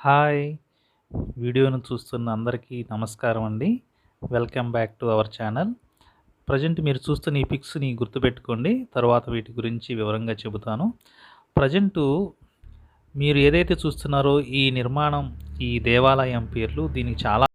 Hi! వీడియోను చూస్తున్న అందరికీ నమస్కారం అండి. Welcome back to our channel. Present మీరు చూస్తున్న ఈ పిక్స్‌ని గుర్తుపెట్టుకోండి. తర్వాత వీటి గురించి వివరంగా చెబుతాను. ప్రెజెంటు మీరు ఏదైతే చూస్తున్నారో ఈ నిర్మాణం, ఈ దేవాలయం పేర్లు దీనికి చాలా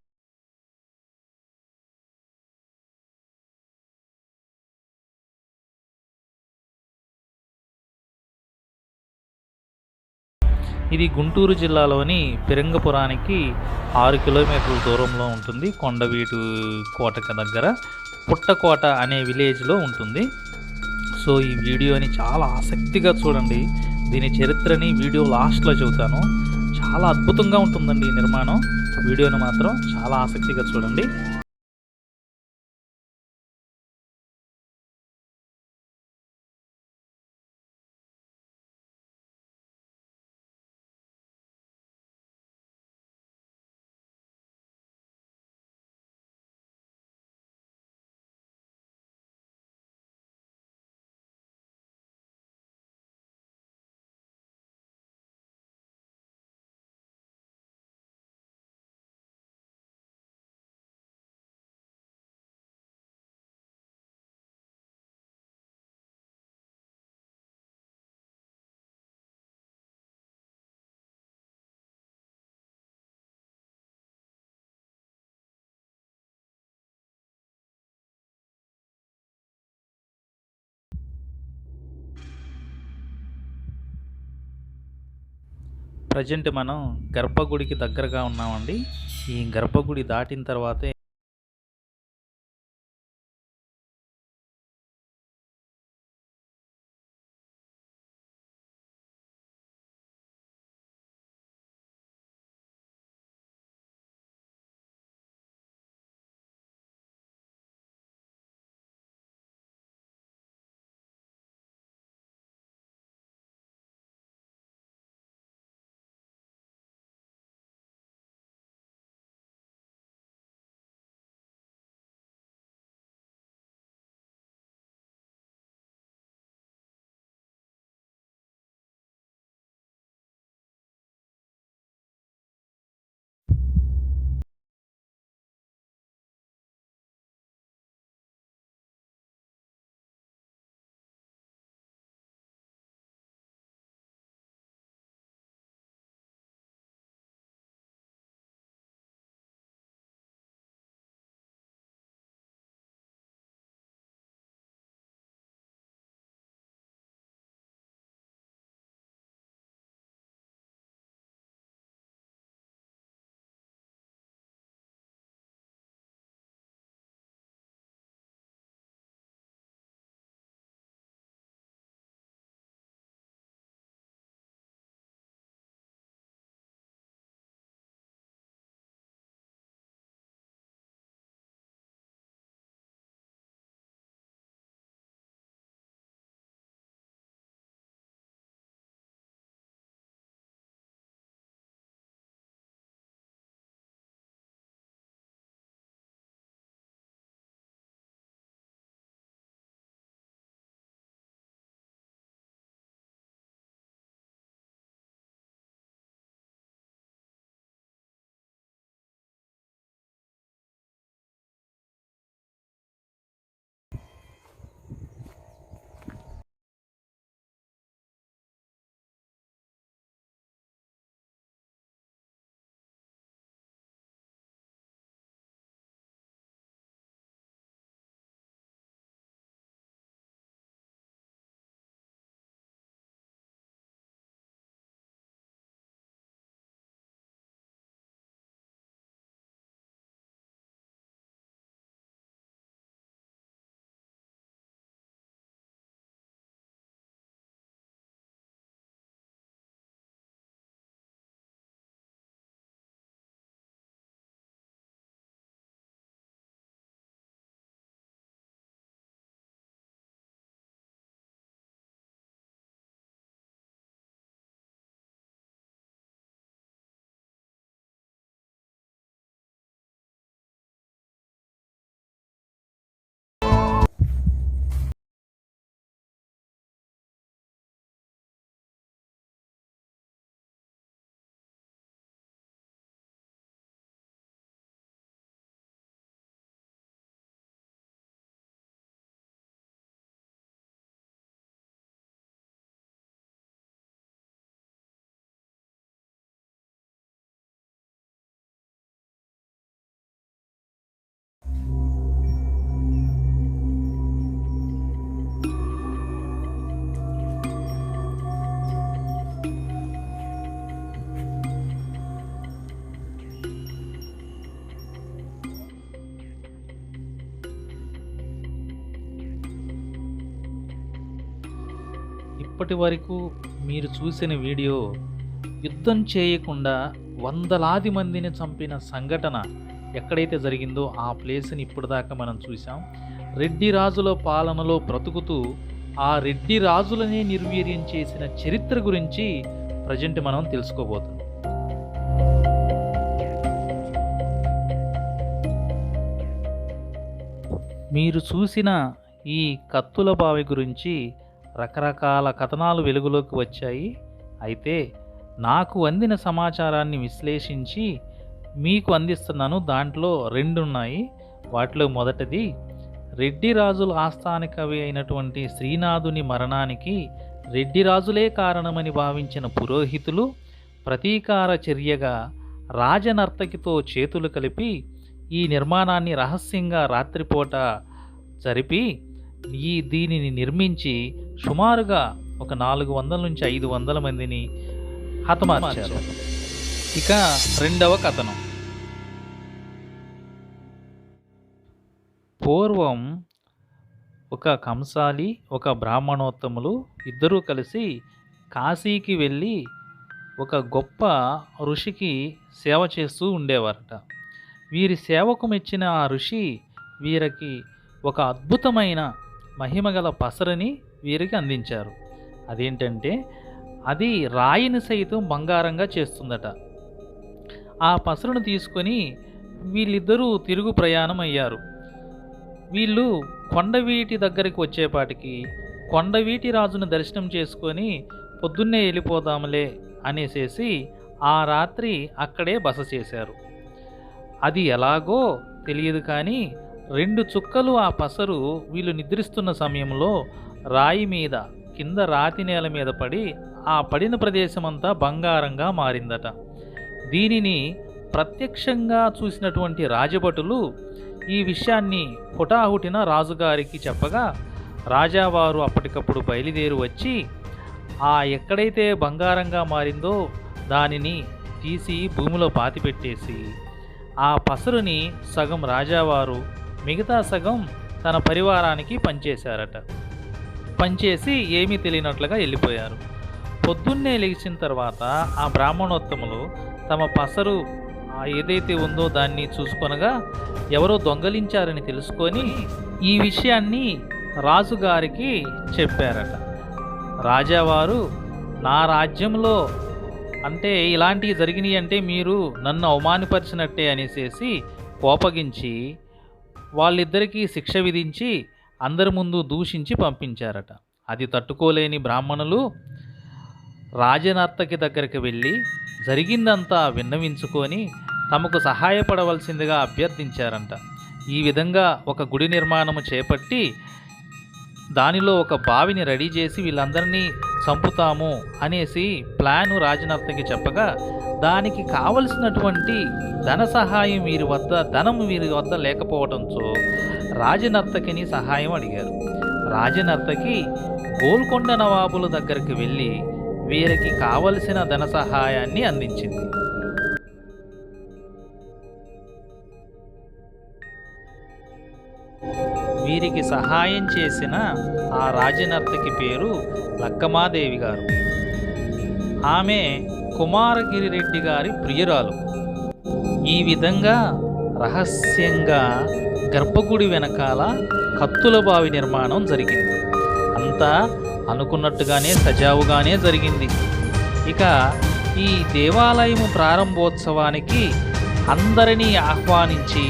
ఇది గుంటూరు జిల్లాలోని ఫిరంగిపురానికి 6 కిలోమీటర్ల దూరంలో ఉంటుంది. కొండవీటు కోటకి దగ్గర పుట్టకోట అనే విలేజ్‌లో ఉంటుంది. సో, ఈ వీడియోని చాలా ఆసక్తిగా చూడండి. దీని చరిత్రని వీడియో లాస్ట్‌లో చెబుతాను. చాలా అద్భుతంగా ఉంటుందండి ఈ నిర్మాణం. వీడియోని మాత్రం చాలా ఆసక్తిగా చూడండి. ప్రెజెంట్ మనం గర్భగుడికి దగ్గరగా ఉన్నామండి. ఈ గర్భగుడి దాటిన తర్వాతే ఇప్పటి వరకు మీరు చూసిన వీడియో యుద్ధం చేయకుండా వందలాది మందిని చంపిన సంఘటన ఎక్కడైతే జరిగిందో ఆ ప్లేస్ని ఇప్పటిదాకా మనం చూసాం. రెడ్డి రాజుల పాలనలో బ్రతుకుతూ ఆ రెడ్డి రాజులనే నిర్వీర్యం చేసిన చరిత్ర గురించి ప్రజెంట్ మనం తెలుసుకోబోతున్నాం. మీరు చూసిన ఈ కత్తుల బావి గురించి రకరకాల కథనాలు వెలుగులోకి వచ్చాయి. అయితే నాకు అందిన సమాచారాన్ని విశ్లేషించి మీకు అందిస్తున్నాను. దాంట్లో 2 ఉన్నాయి. వాటిలో మొదటిది, రెడ్డి రాజుల ఆస్థాన కవి అయినటువంటి శ్రీనాథుని మరణానికి రెడ్డి రాజులే కారణమని భావించిన పురోహితులు ప్రతీకార చర్యగా రాజనర్తకితో చేతులు కలిపి ఈ నిర్మాణాన్ని రహస్యంగా రాత్రిపూట జరిపి దీనిని నిర్మించి సుమారుగా ఒక 400 నుంచి 500 మందిని హతమార్చారు. ఇక రెండవ కథనం, పూర్వం ఒక కంసాలి ఒక బ్రాహ్మణోత్తములు ఇద్దరూ కలిసి కాశీకి వెళ్ళి ఒక గొప్ప ఋషికి సేవ చేస్తూ ఉండేవారట. వీరి సేవకు మెచ్చిన ఆ ఋషి వీరికి ఒక అద్భుతమైన మహిమగల పసరని వీరికి అందించారు. అదేంటంటే అది రాయిని సైతం బంగారంగా చేస్తుందట. ఆ పసరును తీసుకొని వీళ్ళిద్దరూ తిరుగు ప్రయాణం అయ్యారు. వీళ్ళు కొండవీటి దగ్గరికి వచ్చేపాటికి కొండవీటి రాజును దర్శనం చేసుకొని పొద్దున్నే వెళ్ళిపోదాములే అనేసేసి ఆ రాత్రి అక్కడే బస చేశారు. అది ఎలాగో తెలియదు కానీ 2 చుక్కలు ఆ పసరు వీళ్ళు నిద్రిస్తున్న సమయంలో రాయి మీద కింద రాతి నేల మీద పడి ఆ పడిన ప్రదేశమంతా బంగారంగా మారిందట. దీనిని ప్రత్యక్షంగా చూసినటువంటి రాజభటులు ఈ విషయాన్ని హుటాహుటిన రాజుగారికి చెప్పగా రాజావారు అప్పటికప్పుడు బయలుదేరి వచ్చి ఆ ఎక్కడైతే బంగారంగా మారిందో దానిని తీసి భూమిలో పాతిపెట్టేసి ఆ పసరుని సగం రాజావారు మిగతా సగం తన పరివారానికి పంచేశారట. పంచేసి ఏమీ తెలియనట్లుగా వెళ్ళిపోయారు. పొద్దున్నే లేచిన తర్వాత ఆ బ్రాహ్మణోత్తములు తమ పసరు ఏదైతే ఉందో దాన్ని చూసుకొనగా ఎవరో దొంగలించారని తెలుసుకొని ఈ విషయాన్ని రాజుగారికి చెప్పారట. రాజావారు నా రాజ్యంలో అంటే ఇలాంటివి జరిగినాయి అంటే మీరు నన్ను అవమానపరిచినట్టే అనేసేసి కోపగించి వాళ్ళిద్దరికీ శిక్ష విధించి అందరి ముందు దూషించి పంపించారట. అది తట్టుకోలేని బ్రాహ్మణులు రాజనర్తకి దగ్గరికి వెళ్ళి జరిగిందంతా విన్నవించుకొని తమకు సహాయపడవలసిందిగా అభ్యర్థించారంట. ఈ విధంగా ఒక గుడి నిర్మాణము చేపట్టి దానిలో ఒక బావిని రెడీ చేసి వీళ్ళందరినీ చంపుతాము అనేసి ప్లాను రాజనర్తకి చెప్పగా దానికి కావలసినటువంటి ధన సహాయం వీరి వద్ద లేకపోవడంతో రాజనర్తకిని సహాయం అడిగారు. రాజనర్తకి గోల్కొండ నవాబుల దగ్గరికి వెళ్ళి వీరికి కావలసిన ధన సహాయాన్ని అందించింది. వీరికి సహాయం చేసిన ఆ రాజనర్తకి పేరు లక్కమాదేవి గారు. ఆమె కుమారగిరి రెడ్డి గారి ప్రియురాలు. ఈ విధంగా రహస్యంగా గర్భగుడి వెనకాల కత్తుల బావి నిర్మాణం జరిగింది. అంతా అనుకున్నట్టుగానే సజావుగానే జరిగింది. ఇక ఈ దేవాలయము ప్రారంభోత్సవానికి అందరినీ ఆహ్వానించి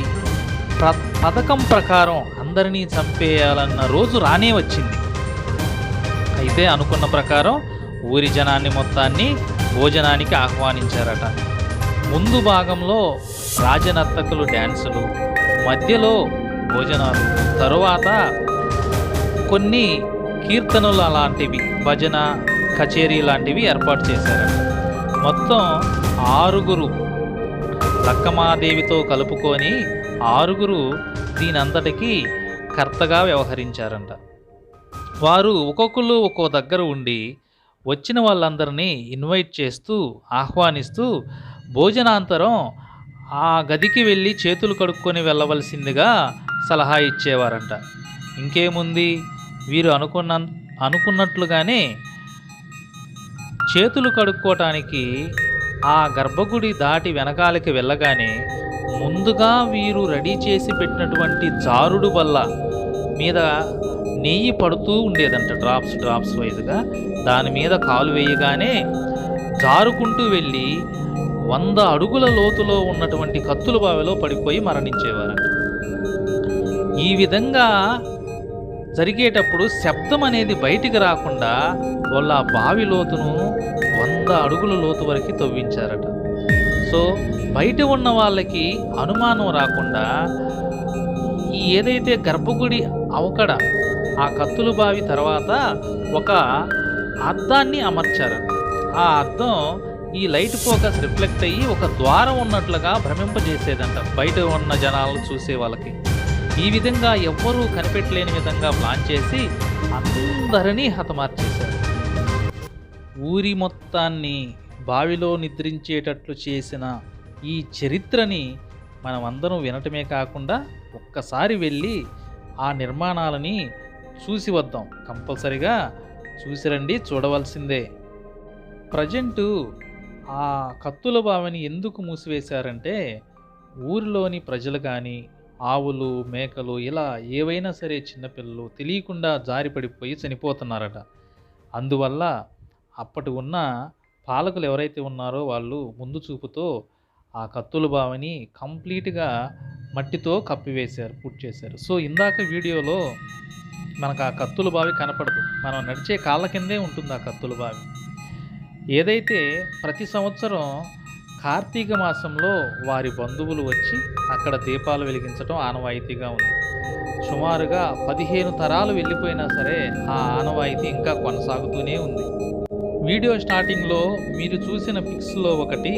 పథకం ప్రకారం అందరినీ చంపేయాలన్న రోజు రానే వచ్చింది. అయితే అనుకున్న ప్రకారం ఊరి జనాన్ని మొత్తాన్ని భోజనానికి ఆహ్వానించారట. ముందు భాగంలో రాజనర్తకులు డ్యాన్సులు, మధ్యలో భోజనాలు, తరువాత కొన్ని కీర్తనలు అలాంటివి, భజన కచేరీ లాంటివి ఏర్పాటు చేశారట. మొత్తం 6 లక్కమాదేవితో కలుపుకొని 6 దీనంతటికీ కర్తగా వ్యవహరించారంట. వారు ఒక్కొక్కరు ఒక్కో దగ్గర ఉండి వచ్చిన వాళ్ళందరినీ ఇన్వైట్ చేస్తూ ఆహ్వానిస్తూ భోజనాంతరం ఆ గదికి వెళ్ళి చేతులు కడుక్కొని వెళ్ళవలసిందిగా సలహా ఇచ్చేవారంట. ఇంకేముంది, వీరు అనుకున్నట్లుగానే చేతులు కడుక్కోవటానికి ఆ గర్భగుడి దాటి వెనకాలకి వెళ్ళగానే ముందుగా వీరు రెడీ చేసి పెట్టినటువంటి జారుడు బల్ల మీద నెయ్యి పడుతూ ఉండేదంట, డ్రాప్స్ డ్రాప్స్ వైజ్గా. దాని మీద కాలు వేయగానే జారుకుంటూ వెళ్ళి 100 అడుగుల లోతులో ఉన్నటువంటి కత్తుల బావిలో పడిపోయి మరణించేవారంట. ఈ విధంగా జరిగేటప్పుడు శబ్దం అనేది బయటికి రాకుండా వాళ్ళ ఆ బావి లోతును 100 అడుగుల లోతు వరకు తవ్వించారట. సో బయట ఉన్న వాళ్ళకి అనుమానం రాకుండా ఈ ఏదైతే గర్భగుడి అవకడ ఆ కత్తుల బావి తర్వాత ఒక అద్దాన్ని అమర్చారంట. ఆ అద్దం ఈ లైట్ ఫోకస్ రిఫ్లెక్ట్ అయ్యి ఒక ద్వారం ఉన్నట్లుగా భ్రమింపజేసేదంట బయట ఉన్న జనాలను చూసే వాళ్ళకి. ఈ విధంగా ఎవ్వరూ కనిపెట్టలేని విధంగా ప్లాన్ చేసి అందరినీ హతమార్చేశారు. ఊరి మొత్తాన్ని బావిలో నిద్రించేటట్లు చేసిన ఈ చరిత్రని మనం అందరం వినటమే కాకుండా ఒక్కసారి వెళ్ళి ఆ నిర్మాణాలని చూసి వద్దాం. కంపల్సరిగా చూసిరండి, చూడవలసిందే. ప్రజెంటు ఆ కత్తుల బావిని ఎందుకు మూసివేశారంటే ఊరిలోని ప్రజలు కానీ ఆవులు మేకలు ఇలా ఏవైనా సరే చిన్నపిల్లలు తెలియకుండా జారిపడిపోయి చనిపోతున్నారట. అందువల్ల అప్పటి ఉన్న పాలకులు ఎవరైతే ఉన్నారో వాళ్ళు ముందు చూపుతో ఆ కత్తుల బావిని కంప్లీట్గా మట్టితో కప్పివేశారు, పూర్తి చేశారు. సో ఇందాక వీడియోలో మనకు ఆ కత్తుల బావి కనపడదు, మనం నడిచే కాళ్ళ కిందే ఉంటుంది ఆ కత్తుల బావి. ఏదైతే ప్రతి సంవత్సరం కార్తీక మాసంలో వారి బంధువులు వచ్చి అక్కడ దీపాలు వెలిగించడం ఆనవాయితీగా ఉంది. సుమారుగా 15 తరాలు వెళ్ళిపోయినా సరే ఆ ఆనవాయితీ ఇంకా కొనసాగుతూనే ఉంది. వీడియో స్టార్టింగ్లో మీరు చూసిన పిక్స్లో ఒకటి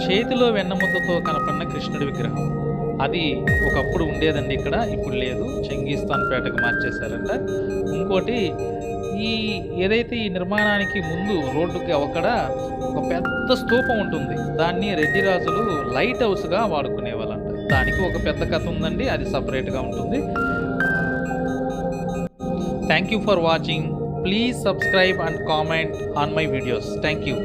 చేతిలో వెన్నముద్దతో కనపడిన కృష్ణుడి విగ్రహం. అది ఒకప్పుడు ఉండేదండి ఇక్కడ, ఇప్పుడు లేదు, చెంగిస్తాన్ పేటకు మార్చేశారంట. ఇంకోటి ఈ ఏదైతే ఈ నిర్మాణానికి ముందు రోడ్డుకి అక్కడ ఒక పెద్ద స్తూపం ఉంటుంది, దాన్ని రెడ్డి రాజులు లైట్ హౌస్గా వాడుకునేవాళ్ళంట. దానికి ఒక పెద్ద కథ ఉందండి, అది సపరేట్గా ఉంటుంది. Thank you for watching. Please subscribe and comment on my videos. Thank you.